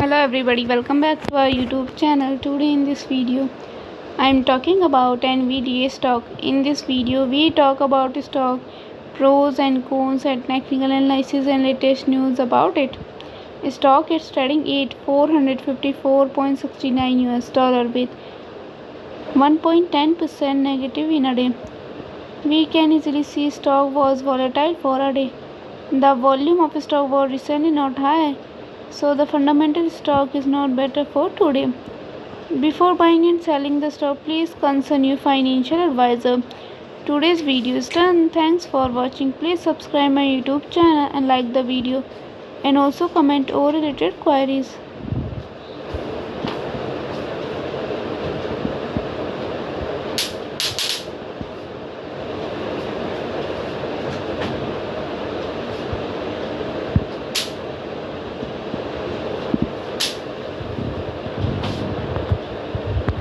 Hello everybody, welcome back to our YouTube channel. Today in this video I am talking about NVDA stock. In this video we talk about stock pros and cons and technical analysis and latest news about it. Stock is trading at $454.69 with 1.10% negative in a day. We can easily see stock was volatile for a day. The volume of stock was recently not high, so the fundamental stock is not better for today. Before buying and selling the stock, please consult your financial advisor. Today's video is done. Thanks for watching. Please subscribe my YouTube channel and like the video, and also comment all related queries.